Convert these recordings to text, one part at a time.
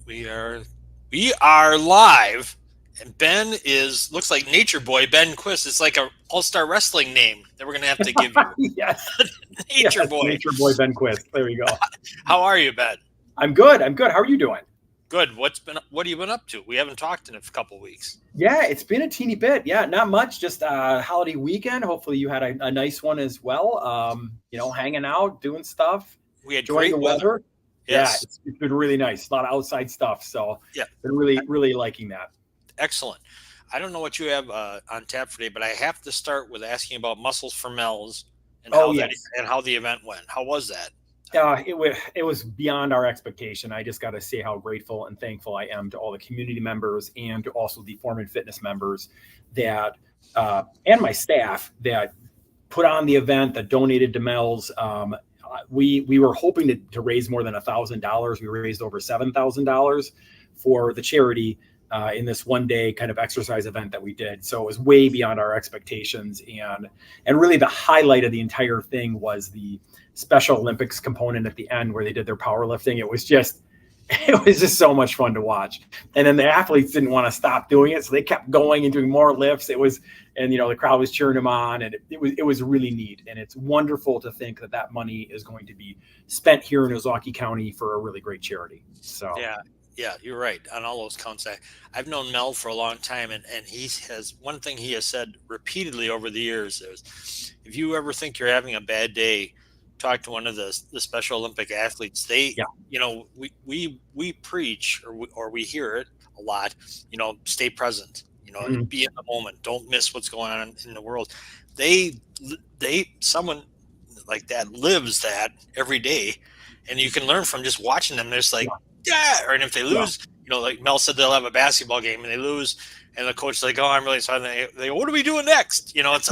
We are we are live, and Ben is looks like Nature Boy Ben Quist. It's like a all-star wrestling name that we're gonna have to give you. Yes, yes, Nature Boy. Nature Boy Ben Quist. There you go. How are you, Ben? I'm good. I'm good. How are you doing? Good. What have you been up to? We haven't talked in a couple weeks. Yeah, it's been a teeny bit. Yeah, not much. Just a holiday weekend. Hopefully, you had a nice one as well. Hanging out, doing stuff, We had enjoying the great weather. weather. Yeah, Yes. it's been really nice. A lot of outside stuff. So, Yeah. been really liking that. Excellent. I don't know what you have on tap for today, but I have to start with asking about Muscles for Mel's and Oh yes. how the event went. How was that? It was beyond our expectation. I just got to say how grateful and thankful I am to all the community members and to also the Foreman Fitness members that and my staff that put on the event, that donated to Mel's. We were hoping to raise more than $1,000. We raised over $7,000 for the charity in this one day kind of exercise event that we did. So it was way beyond our expectations, and really the highlight of the entire thing was the Special Olympics component at the end where they did their powerlifting. It was just so much fun to watch. And then the athletes didn't want to stop doing it, so they kept going and doing more lifts. The crowd was cheering them on, and it was really neat. And it's wonderful to think that money is going to be spent here in Ozaukee County for a really great charity. So Yeah, you're right on all those counts. I've known Mel for a long time, and he has one thing he has said repeatedly over the years is, if you ever think you're having a bad day, talk to one of the Special Olympic athletes. They, yeah, we preach or we hear it a lot. Stay present. Mhm. Be in the moment. Don't miss what's going on in the world. Someone like that lives that every day, and you can learn from just watching them. There's like, Yeah, yeah, and if they yeah. lose, like Mel said, they'll have a basketball game and they lose, and the coach is like, "Oh, I'm really sorry." They go, "What are we doing next?" It's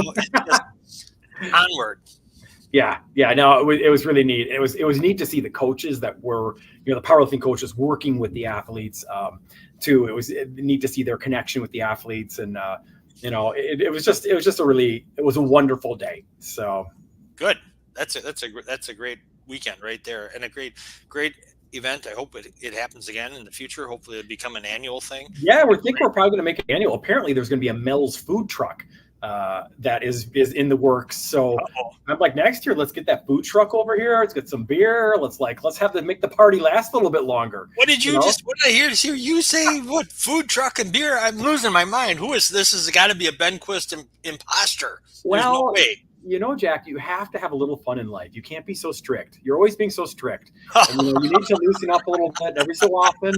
just onward. Yeah. No, it was really neat. It was neat to see the coaches that were, the powerlifting coaches working with the athletes too. It was neat to see their connection with the athletes, and it was a wonderful day. So Good. That's a great weekend right there, and a great event. I hope it happens again in the future. Hopefully, it'll become an annual thing. yeah, we're probably going to make it annual. Apparently, there's going to be a Mel's food truck that is in the works. So Uh-oh. I'm like, next year, let's get that food truck over here. Let's get some beer. Let's have them make the party last a little bit longer. What did You know? What did I hear you say? What, food truck and beer? I'm losing my mind. Who is this? Has got to be a Ben Quist imposter. There's no Well, way. Jack, you have to have a little fun in life. You can't be so strict. You're always being so strict. And, you need to loosen up a little bit every so often.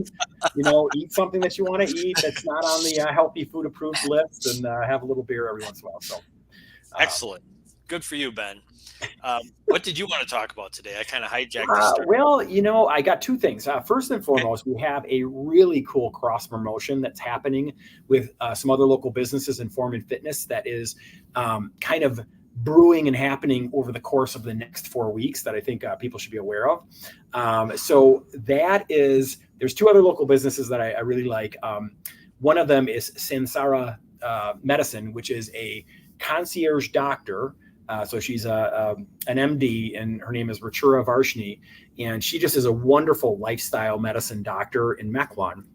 Eat something that you want to eat that's not on the healthy food approved list, and have a little beer every once in a while. So, Excellent. Good for you, Ben. What did you want to talk about today? I kind of hijacked the start. I got two things. First and foremost, we have a really cool cross promotion that's happening with some other local businesses in Foreman Fitness that is kind of brewing and happening over the course of the next 4 weeks that I think people should be aware of. So there's two other local businesses that I really like. One of them is Sansara Medicine, which is a concierge doctor. So she's an MD, and her name is Ruchira Varshni, and she just is a wonderful lifestyle medicine doctor in Mequon.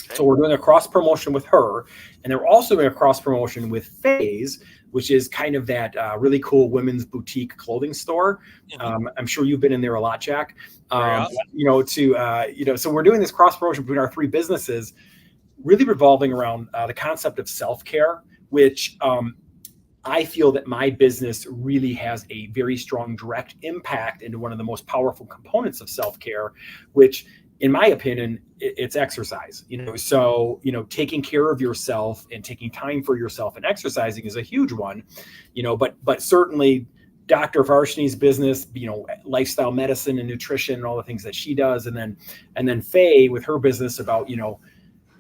Okay. So we're doing a cross promotion with her, and they're also doing a cross promotion with Phase, which is kind of that really cool women's boutique clothing store. Mhm. I'm sure you've been in there a lot, Jack. Very often. So we're doing this cross promotion between our three businesses, really revolving around the concept of self-care, which I feel that my business really has a very strong direct impact into one of the most powerful components of self-care, which, in my opinion, it's exercise. So taking care of yourself and taking time for yourself and exercising is a huge one. But certainly Dr. Varshni's business, lifestyle medicine and nutrition and all the things that she does, and then Faye with her business about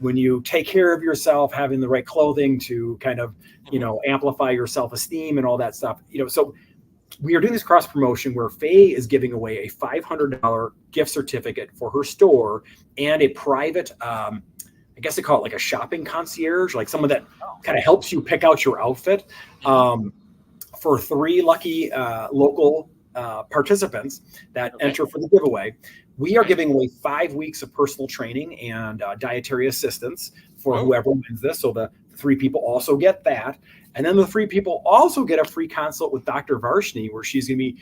when you take care of yourself, having the right clothing to kind of amplify your self-esteem and all that stuff. So we are doing this cross promotion where Faye is giving away a $500 gift certificate for her store and a private, I guess they call it like a shopping concierge, like someone that kind of helps you pick out your outfit, for three lucky local participants that Okay. enter for the giveaway, we are Right. giving away 5 weeks of personal training and dietary assistance for Oh, whoever wins this. So the 3 people also get that. And then the 3 people also get a free consult with Dr. Varshni, where she's going to be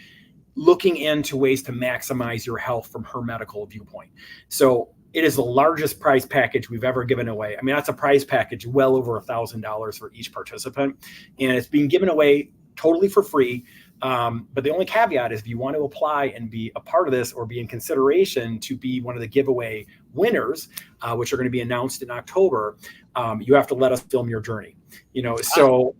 looking into ways to maximize your health from her medical viewpoint. So it is the largest prize package we've ever given away. I mean, that's a prize package well over $1,000 for each participant, and it's being given away totally for free. But the only caveat is if you want to apply and be a part of this or be in consideration to be one of the giveaway winners, which are going to be announced in October, you have to let us film your journey. So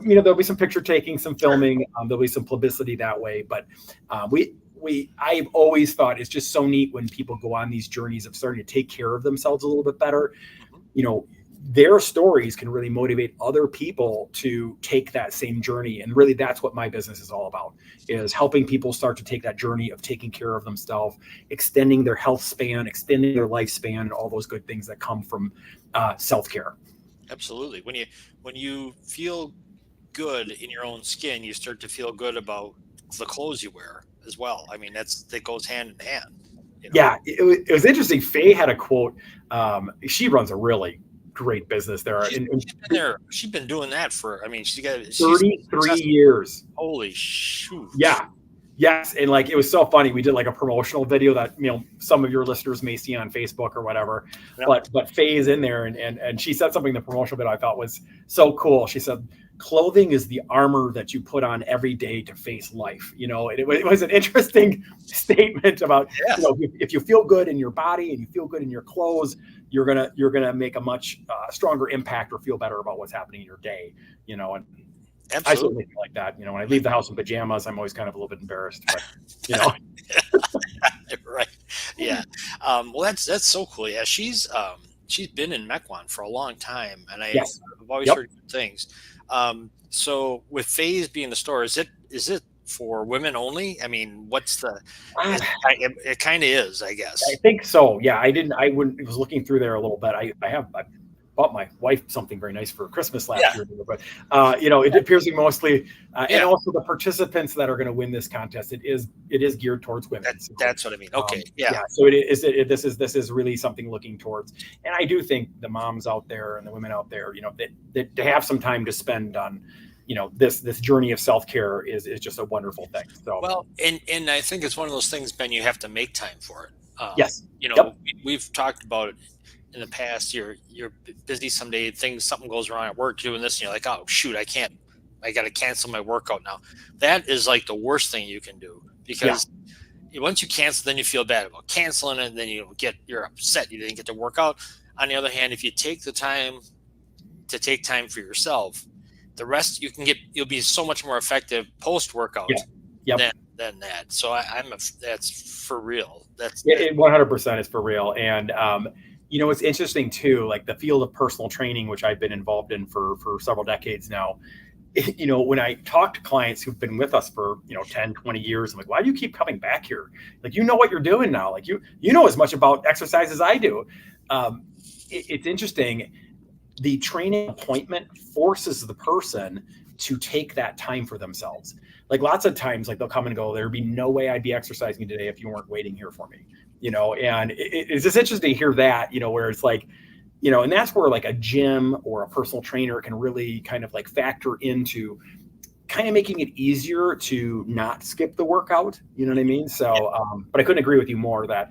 there'll be some picture taking, some filming, there'll be some publicity that way. But I've always thought it's just so neat when people go on these journeys of starting to take care of themselves a little bit better. Their stories can really motivate other people to take that same journey. And really, that's what my business is all about, is helping people start to take that journey of taking care of themselves, extending their health span, extending their lifespan, and all those good things that come from self-care. absolutely. When you feel good in your own skin, you start to feel good about the clothes you wear as well. I mean, that goes hand in hand. Yeah, it was interesting. Faye had a quote. She runs a really great business there. She's been doing that for, I mean, she's 33 years. Holy shoot. Yeah. Yes. And it was so funny. We did a promotional video that, some of your listeners may see on Facebook or whatever, Yep. but Faye is in there and she said something in the promotional video I thought was so cool. She said, clothing is the armor that you put on every day to face life. It was an interesting statement about, Yes. If you feel good in your body and you feel good in your clothes, you're gonna make a much stronger impact or feel better about what's happening in your day. And Absolutely. I certainly feel like that. When I leave the house in pajamas, I'm always kind of a little bit embarrassed, but Right. Yeah. Well, that's so cool. Yeah. She's been in Mequon for a long time, and I've Yes. always Yep. heard good things. So with Phase being the store, is it for women only? I mean, it kind of is, I guess. I think so. Yeah, I was looking through there a little bit. I bought my wife something very nice for Christmas last year, but it appears to be mostly, and also the participants that are going to win this contest. It is geared towards women. That's what I mean. Okay. Yeah. So this is really something looking towards, and I do think the moms out there and the women out there, that to have some time to spend on, this journey of self-care is just a wonderful thing. So Well, and I think it's one of those things, Ben, you have to make time for it. Yes. Yep. We've talked about it in the past. You're busy someday, something goes wrong at work, doing this, and you're like, oh shoot, I got to cancel my workout now. That is the worst thing you can do, because once you cancel, then you feel bad about canceling it, and then you're upset you didn't get to work out. On the other hand, if you take the time to take time for yourself, the rest you'll be so much more effective post workout than that. So that's for real. It 100% is for real. And it's interesting too, the field of personal training, which I've been involved in for several decades now. When I talk to clients who've been with us for 10, 20 years, I'm like, why do you keep coming back here? What you're doing now. You know as much about exercise as I do. It's interesting. The training appointment forces the person to take that time for themselves. Lots of times, they'll come and go, there'd be no way I'd be exercising today if you weren't waiting here for me, and it's just interesting to hear that, where it's and that's where a gym or a personal trainer can really kind of factor into kind of making it easier to not skip the workout. You know what I mean? So, but I couldn't agree with you more that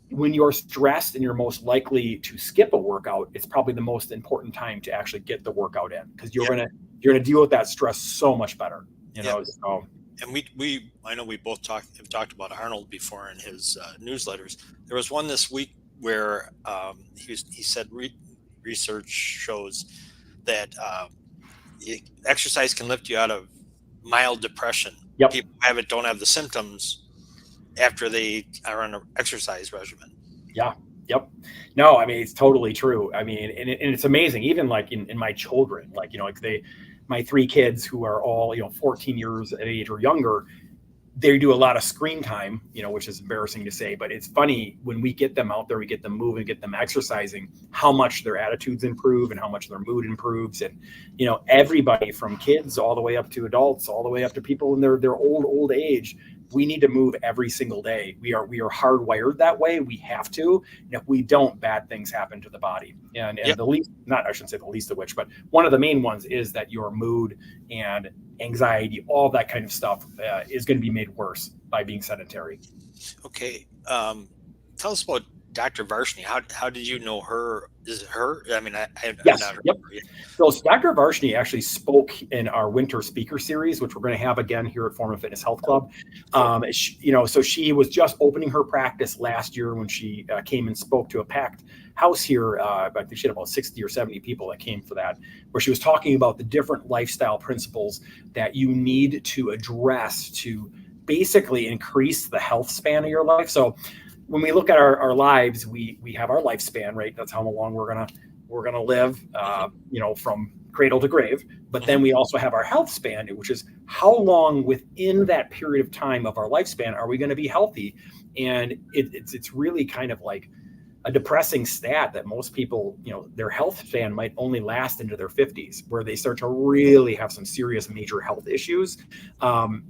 when you're stressed and you're most likely to skip a workout, it's probably the most important time to actually get the workout in, because you're gonna deal with that stress so much better. So. And I know we both have talked about Arnold before in his newsletters. There was one this week where he said research shows that exercise can lift you out of mild depression. Yep. People don't have the symptoms after they are on an exercise regimen. Yeah. Yep. No, I mean, it's totally true. I mean, and it's amazing. Even in my children, my 3 kids who are all 14 years of age or younger, they do a lot of screen time, which is embarrassing to say, but it's funny when we get them out there, we get them moving, get them exercising, how much their attitudes improve and how much their mood improves. And, everybody from kids all the way up to adults, all the way up to people in their old age, we need to move every single day. We are hardwired that way. We have to. And if we don't, bad things happen to the body. And the least, I shouldn't say the least of which, but one of the main ones is that your mood and anxiety, all that kind of stuff is going to be made worse by being sedentary. Okay. Tell us about Dr. Varshney. How did you know her? Is it her? I mean, yes. Not her. Yep. So Dr. Varshney actually spoke in our winter speaker series, which we're going to have again here at Form and Fitness Health Club. So she was just opening her practice last year when she came and spoke to a packed house here. I think she had about 60 or 70 people that came for that, where she was talking about the different lifestyle principles that you need to address to basically increase the health span of your life. So when we look at our lives, we have our lifespan, right? That's how long we're gonna live, from cradle to grave. But then we also have our health span, which is how long within that period of time of our lifespan are we going to be healthy? And it's really kind of like a depressing stat that most people, their health span might only last into their 50s, where they start to really have some serious major health issues. And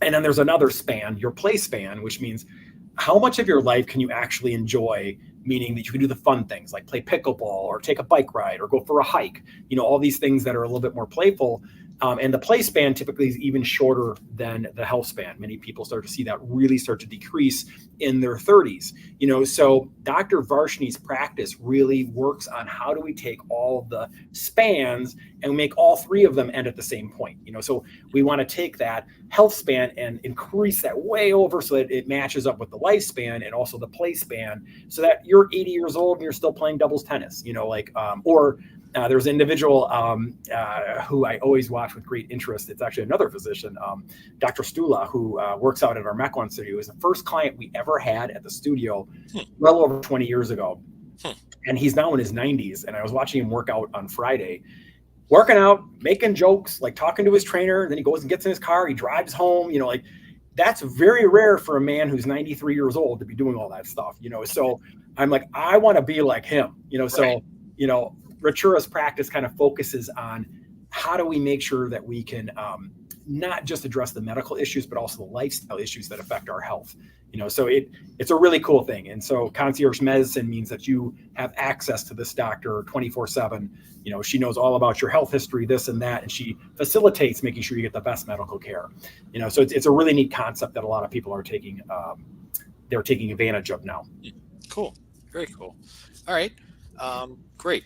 then there's another span, your play span, which means how much of your life can you actually enjoy, meaning that you can do the fun things like play pickleball or take a bike ride or go for a hike, all these things that are a little bit more playful. And the play span typically is even shorter than the health span. Many people start to see that really start to decrease in their 30s. So Dr. Varshney's practice really works on how do we take all of the spans and make all three of them end at the same point. So we want to take that health span and increase that way over so that it matches up with the lifespan and also the play span, so that you're 80 years old and you're still playing doubles tennis, there's an individual who I always watch with great interest. It's actually another physician, Dr. Stula, who works out at our Mequon studio. He was the first client we ever had at the studio well over 20 years ago. And he's now in his 90s. And I was watching him work out on Friday, working out, making jokes, like talking to his trainer. And then he goes and gets in his car. He drives home, that's very rare for a man who's 93 years old to be doing all that stuff, So I'm like, I want to be like him, Right. Ritura's practice kind of focuses on how do we make sure that we can not just address the medical issues, but also the lifestyle issues that affect our health. So it's a really cool thing. And so concierge medicine means that you have access to this doctor 24/7. She knows all about your health history, this and that, and she facilitates making sure you get the best medical care. So it's a really neat concept that a lot of people are taking advantage of now. Cool. Very cool. All right. Great.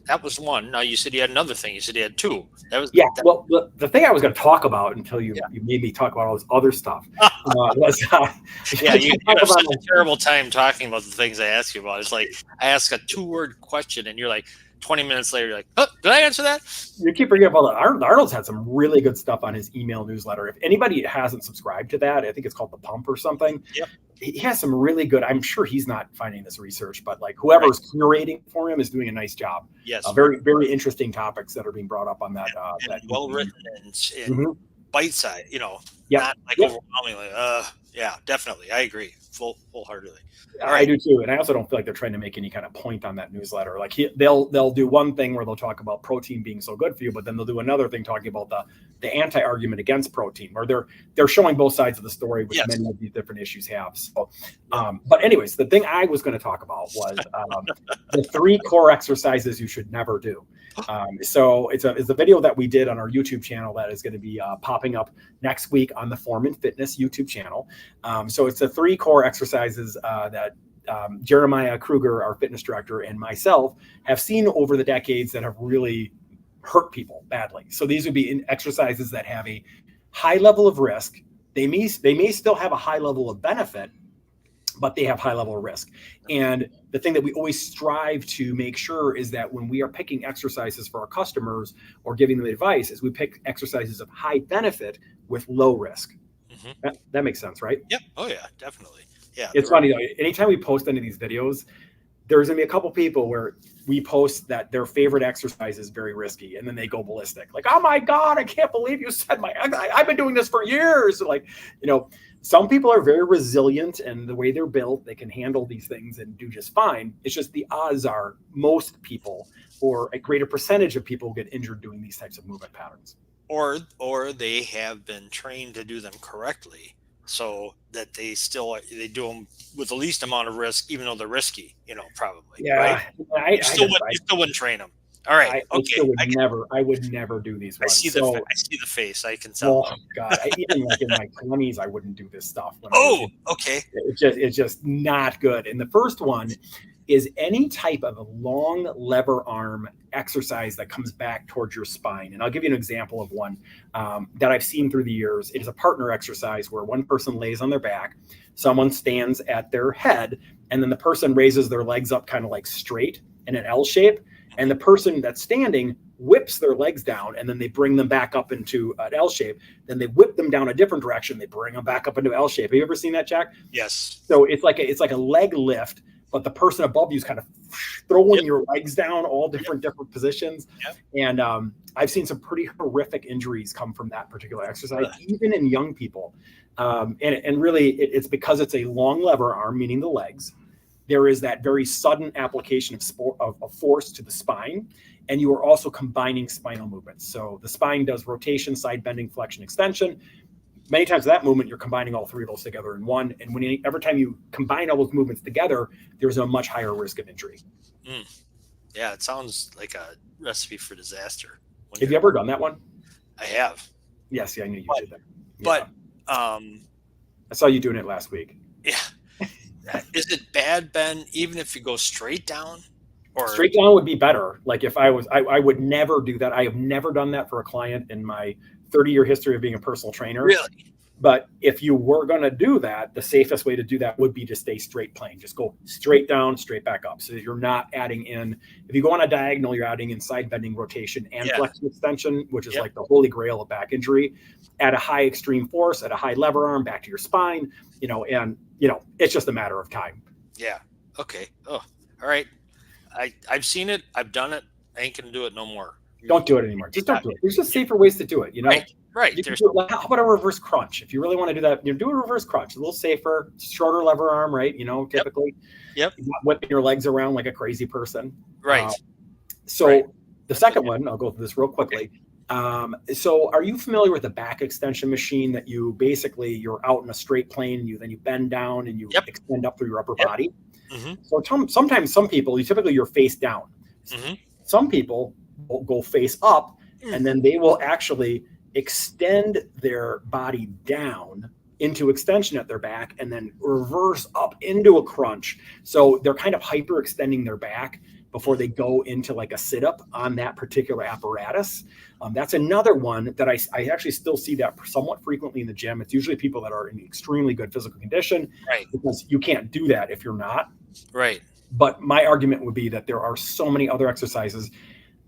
That was one. Now you said you had another thing. You said you had two. Well, the thing I was going to talk about until you made me talk about all this other stuff was you have such a terrible time talking about the things I ask you about. It's like I ask a 2-word question and you're like 20 minutes later, you're like, oh, did I answer that? You keep forgetting about that. Arnold's had some really good stuff on his email newsletter. If anybody hasn't subscribed to that, I think it's called The Pump or something. Yep. He has some really good, I'm sure he's not finding this research, but like whoever's curating for him is doing a nice job. Yes. Very, very interesting topips that are being brought up on that. And well written and bite size, not like overwhelmingly. Yeah, definitely. I agree full-heartedly. I do too. And I also don't feel like they're trying to make any kind of point on that newsletter. Like they'll do one thing where they'll talk about protein being so good for you, but then they'll do another thing talking about the anti-argument against protein, where they're showing both sides of the story, which many of these different issues have. So, but anyways, the thing I was going to talk about was the 3 core exercises you should never do. So it's a video that we did on our YouTube channel that is going to be popping up next week on the Form and Fitness YouTube channel. So it's the 3 core exercises that Jeremiah Kruger, our fitness director, and myself have seen over the decades that have really hurt people badly. So these would be exercises that have a high level of risk. They may still have a high level of benefit, but they have high level of risk. And the thing that we always strive to make sure is that when we are picking exercises for our customers or giving them advice, is we pick exercises of high benefit with low risk. That makes sense, right? Yep. Oh yeah, definitely. Yeah. It's funny though. Anytime we post any of these videos, there's going to be a couple people where we post that their favorite exercise is very risky, and then they go ballistic. Like, oh my God, I can't believe you said I've been doing this for years. Like, some people are very resilient, and the way they're built, they can handle these things and do just fine. It's just the odds are most people, or a greater percentage of people, get injured doing these types of movement patterns. Or they have been trained to do them correctly, so that they do them with the least amount of risk, even though they're risky. Probably. Yeah, right? You still wouldn't train them. All right. Okay. I would never do these ones. I see the face. I can tell. Oh God! Even like in my 20s, I wouldn't do this stuff. Okay. It's just not good. And the first one is any type of a long lever arm exercise that comes back towards your spine. And I'll give you an example of one that I've seen through the years. It is a partner exercise where one person lays on their back, someone stands at their head, and then the person raises their legs up kind of like straight in an L shape. And the person that's standing whips their legs down, and then they bring them back up into an L shape. Then they whip them down a different direction. They bring them back up into L shape. Have you ever seen that, Jack? Yes. So it's like a leg lift, but the person above you is kind of throwing your legs down all different positions. Yep. And I've seen some pretty horrific injuries come from that particular exercise, even in young people. And really, it's because it's a long lever arm, meaning the legs. There is that very sudden application of force to the spine, and you are also combining spinal movements. So the spine does rotation, side bending, flexion, extension. Many times that movement, you're combining all three of those together in one. And every time you combine all those movements together, there's a much higher risk of injury. Yeah, it sounds like a recipe for disaster. Have you ever done that one? I have. Yes, I knew you did that. But I saw you doing it last week. Yeah. Is it bad, Ben, even if you go straight down? Or straight down would be better. Like if I would never do that. I have never done that for a client in my 30-year history of being a personal trainer. Really? But if you were going to do that, the safest way to do that would be to stay straight plane. Just go straight down, straight back up. So you're not adding in, if you go on a diagonal, you're adding in side bending, rotation, and flexion extension, which is like the holy grail of back injury, at a high extreme force, at a high lever arm, back to your spine, and it's just a matter of time. Yeah. Okay. Oh, all right. I've seen it. I've done it. I ain't going to do it no more. Don't do it anymore. Just don't do it. There's just safer ways to do it, Right. How about a reverse crunch? If you really want to do that, do a reverse crunch. A little safer, shorter lever arm, right? Typically. Yep. You're not whipping your legs around like a crazy person. Right. The second one, I'll go through this real quickly. So are you familiar with the back extension machine that you're out in a straight plane, and then you bend down and you extend up through your upper body? Mm-hmm. So sometimes some people, you're face down. Mm-hmm. Some people will go face up, and then they will actually extend their body down into extension at their back and then reverse up into a crunch. So they're kind of hyperextending their back before they go into like a sit-up on that particular apparatus. That's another one that I actually still see that somewhat frequently in the gym. It's usually people that are in extremely good physical condition, right? Because you can't do that if you're not. Right. But my argument would be that there are so many other exercises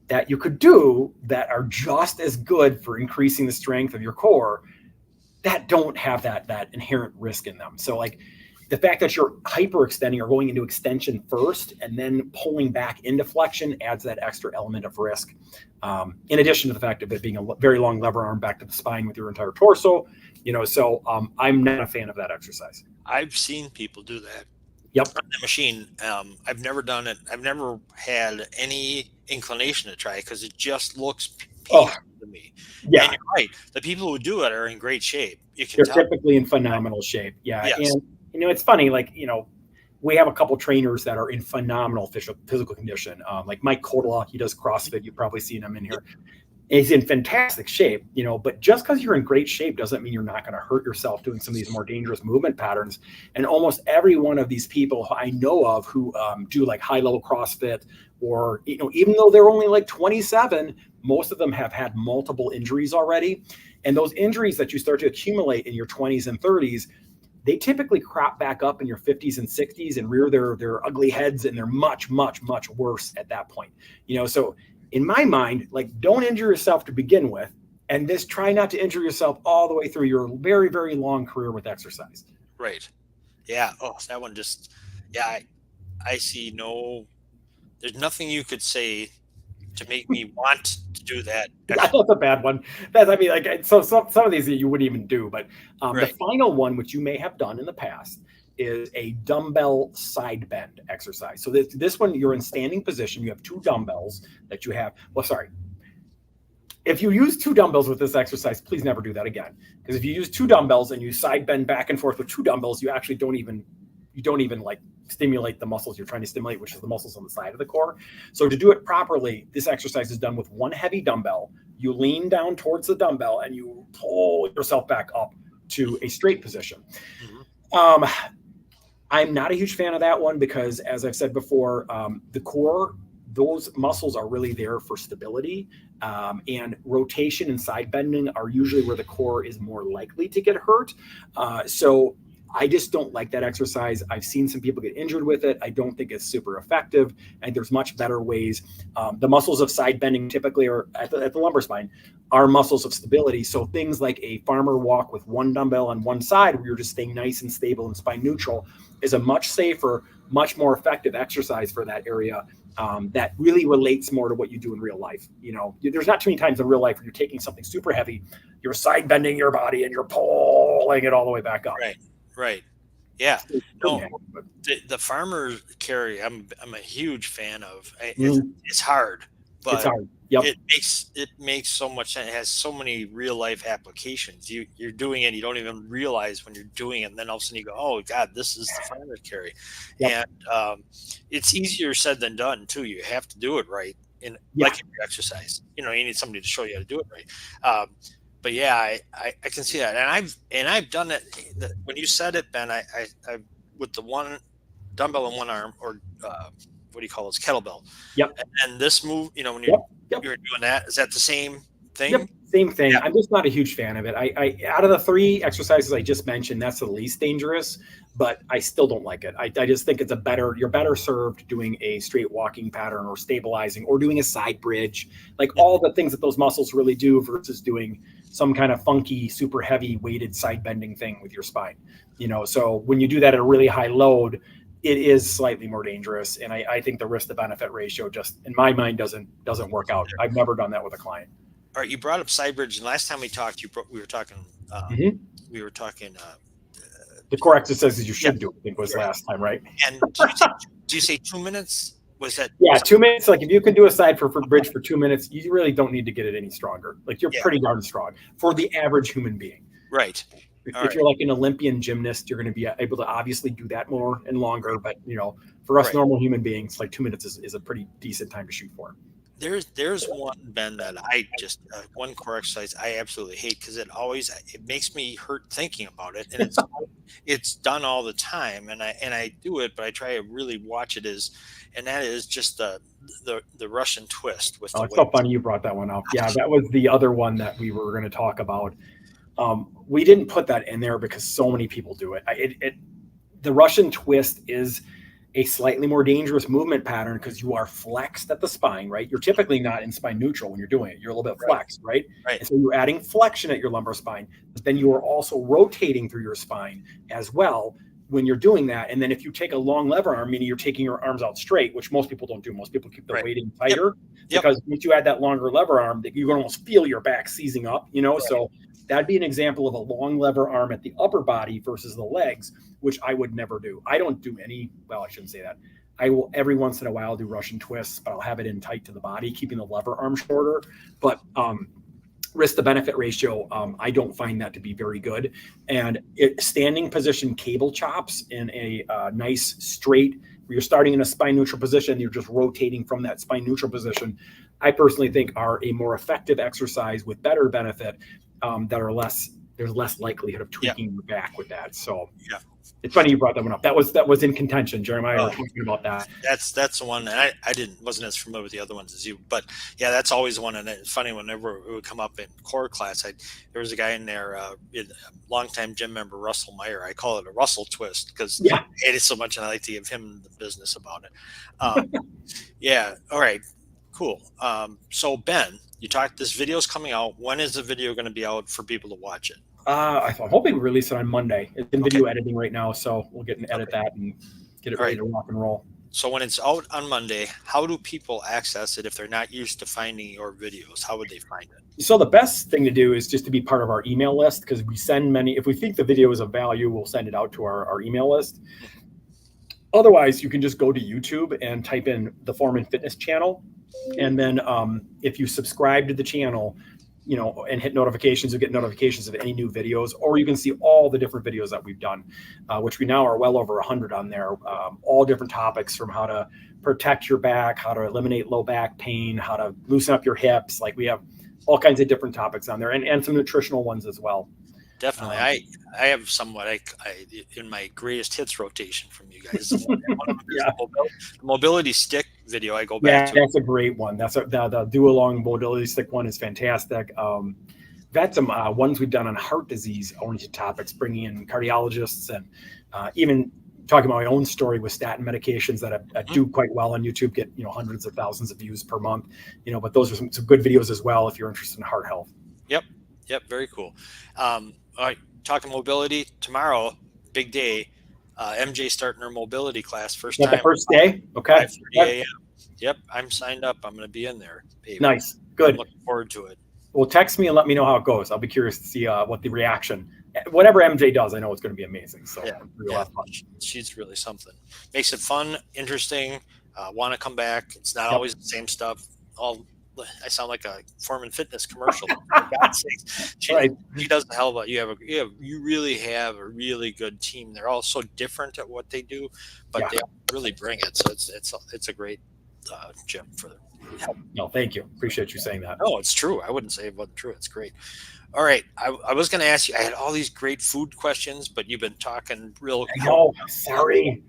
that you could do that are just as good for increasing the strength of your core that don't have that inherent risk in them. So like the fact that you're hyperextending or going into extension first and then pulling back into flexion adds that extra element of risk. In addition to the fact of it being a very long lever arm back to the spine with your entire torso, so I'm not a fan of that exercise. I've seen people do that. Yep. On the machine. I've never done it. I've never had any inclination to try it because it just looks painful to me. Yeah. And you're right. The people who do it are in great shape. They're typically in phenomenal shape. Yeah. Yes. And, it's funny, we have a couple trainers that are in phenomenal physical condition. Like Mike Kodola, he does CrossFit. You've probably seen him in here. He's in fantastic shape, but just because you're in great shape doesn't mean you're not going to hurt yourself doing some of these more dangerous movement patterns. And almost every one of these people I know of who do like high level CrossFit or, even though they're only like 27, most of them have had multiple injuries already. And those injuries that you start to accumulate in your 20s and 30s, they typically crop back up in your 50s and 60s and rear their ugly heads. And they're much, much, much worse at that point. So in my mind, don't injure yourself to begin with, and just try not to injure yourself all the way through your very, very long career with exercise. Right. Yeah. Oh, that one just, I see no. There's nothing you could say to make me want to do that. Yeah, that's a bad one. That's, I mean, like, so some of these you wouldn't even do, but the Right. final one, which you may have done in the past, is a dumbbell side bend exercise. So this one, you're in standing position. You have two dumbbells that you have. Well, sorry. If you use two dumbbells with this exercise, please never do that again. Because if you use two dumbbells and you side bend back and forth with two dumbbells, you actually don't even like stimulate the muscles you're trying to stimulate, which is the muscles on the side of the core. So to do it properly, this exercise is done with one heavy dumbbell. You lean down towards the dumbbell and you pull yourself back up to a straight position. Mhm. I'm not a huge fan of that one because, as I've said before, the core, those muscles are really there for stability, and rotation and side bending are usually where the core is more likely to get hurt. So I just don't like that exercise. I've seen some people get injured with it. I don't think it's super effective, and there's much better ways. The muscles of side bending typically are at the lumbar spine are muscles of stability. So things like a farmer walk with one dumbbell on one side, where you're just staying nice and stable and spine neutral, is a much safer, much more effective exercise for that area. That really relates more to what you do in real life. There's not too many times in real life where you're taking something super heavy, you're side bending your body, and you're pulling it all the way back up. Right. Right. Yeah. It's pretty No, heavy, but the farmer carry, I'm a huge fan of. mm, It's hard, it's but hard. Yep. it makes so much sense. It has so many real life applications. You're doing it, you don't even realize when you're doing it, and then all of a sudden you go, "Oh God, this is the farmer carry," Yep. and it's easier said than done too. You have to do it right, in Yeah. like every exercise. You need somebody to show you how to do it right. But yeah, I can see that, and I've done it. When you said it, Ben, I with the one dumbbell in one arm, or what do you call it, kettlebell, Yep. and this move, when Yep. Yep. you're doing that, is that the same Yep. thing? Same thing. Yeah. I'm just not a huge fan of it. I out of the three exercises I just mentioned, that's the least dangerous, but I still don't like it. I just think you're better served doing a straight walking pattern or stabilizing or doing a side bridge, like all the things that those muscles really do versus doing some kind of funky, super heavy weighted side bending thing with your spine. So when you do that at a really high load, it is slightly more dangerous. And I think the risk to benefit ratio just in my mind doesn't work out. I've never done that with a client. All right, you brought up Sidebridge, and last time we talked, we were talking, Mhm. we were talking, The core exercises you yeah, should do, I think was right. last time, right? And do you say 2 minutes? Was that? Yeah, 2 minutes. Like if you can do a side for bridge for 2 minutes, you really don't need to get it any stronger. Like you're Yeah, pretty darn strong for the average human being. right. If, All if right, you're like an Olympian gymnast, you're going to be able to obviously do that more and longer. But for us right. normal human beings, like 2 minutes is a pretty decent time to shoot for. There's one, Ben, that I just one core exercise I absolutely hate because it makes me hurt thinking about it, and it's done all the time, and I do it, but I try to really watch it, and that is just the Russian twist with Oh, the it's so weights. funny you brought that one up. Yeah, that was the other one that we were going to talk about. We didn't put that in there because so many people do it. The Russian twist is a slightly more dangerous movement pattern because you are flexed at the spine, right? You're typically not in spine neutral when you're doing it. You're a little bit Right, flexed, right? right. And so you're adding flexion at your lumbar spine, but then you are also rotating through your spine as well when you're doing that. And then if you take a long lever arm, meaning you're taking your arms out straight, which most people don't do. Most people keep the Right. weight in Yep. tighter Yep. because once you add that longer lever arm, you can almost feel your back seizing up, Right. So that'd be an example of a long lever arm at the upper body versus the legs, which I would never do. I don't do I shouldn't say that. I will every once in a while do Russian twists, but I'll have it in tight to the body, keeping the lever arm shorter. But risk to benefit ratio, I don't find that to be very good. And standing position cable chops in a nice straight, where you're starting in a spine neutral position, you're just rotating from that spine neutral position, I personally think are a more effective exercise with better benefit, there's less likelihood of Yeah. tweaking your back with that. So Yeah. it's funny you brought that one up. That was in contention. Jeremiah Oh, was talking about that. that's the one, and I wasn't as familiar with the other ones as you, but yeah, that's always one. And it's funny whenever it would come up in core class, there was a guy in there, a longtime gym member, Russell Meyer. I call it a Russell twist because Yeah. I hate it so much, and I like to give him the business about it. Um, yeah. All right. Cool. So Ben, you talked. This video's coming out. When is the video going to be out for people to watch it? I'm hoping we release it on Monday. It's in Okay. video editing right now, so we'll get and edit Okay. that and get it All ready right. to rock and roll. So when it's out on Monday, how do people access it if they're not used to finding your videos? How would they find it? So the best thing to do is just to be part of our email list, because we send many. If we think the video is of value, we'll send it out to our email list. Otherwise, you can just go to YouTube and type in the Foreman Fitness channel. And then if you subscribe to the channel, and hit notifications, you'll get notifications of any new videos, or you can see all the different videos that we've done, which we now are well over 100 on there, all different topics, from how to protect your back, how to eliminate low back pain, how to loosen up your hips. Like, we have all kinds of different topics on there, and some nutritional ones as well. Definitely. I have somewhat I in my greatest hits rotation from you guys. The mobility stick video I go back to. That's a great one. That's the do-along mobility stick one is fantastic. That's some ones we've done on heart disease oriented topics, bringing in cardiologists, and even talking about my own story with statin medications that do quite well on YouTube, get hundreds of thousands of views per month. But those are some good videos as well if you're interested in heart health. Yep. Very cool. All right, talking mobility tomorrow, big day. MJ starting her mobility class first time. The first day, okay. 5:30 a.m. Yep, I'm signed up. I'm going to be in there. Baby. Nice, good. I'm looking forward to it. Well, text me and let me know how it goes. I'll be curious to see what the reaction. Whatever MJ does, I know it's going to be amazing. So she's really something. Makes it fun, interesting. Want to come back? It's not always the same stuff. I sound like a Foreman Fitness commercial. For God's sakes. She does the hell of a. You really have a really good team. They're all so different at what they do, but they really bring it. So it's a great gym for them. No, thank you. Appreciate you saying that. No, it's true. I wouldn't say it wasn't true. It's great. All right. I was going to ask you, I had all these great food questions, but you've been talking real. Sorry.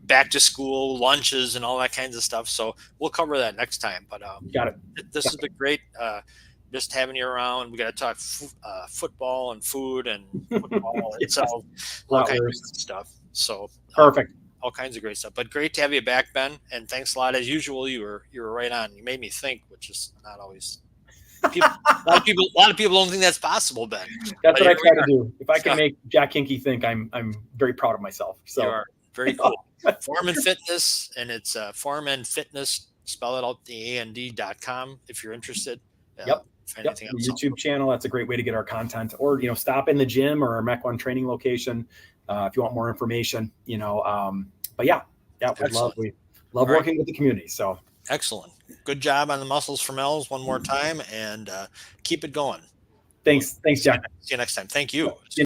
Back to school lunches and all that kinds of stuff. So we'll cover that next time. But got it. This has been great. Just having you around. We got to talk football and food and football itself, all kinds of stuff. So perfect. All kinds of great stuff. But great to have you back, Ben. And thanks a lot as usual. You were right on. You made me think, which is not always. A lot of people don't think that's possible, Ben. That's what I try to do. If I can make Jack Hinkey think, I'm very proud of myself. So you are very cool. Foreman Fitness, and it's Foreman Fitness. Spell it out, and.com if you're interested. The YouTube channel. That's a great way to get our content, or stop in the gym or our Mech One training location if you want more information. But we love working with the community. So excellent, good job on the Muscles for Mel's one more time, and keep it going. Thanks, Jack. See you next time. Thank you.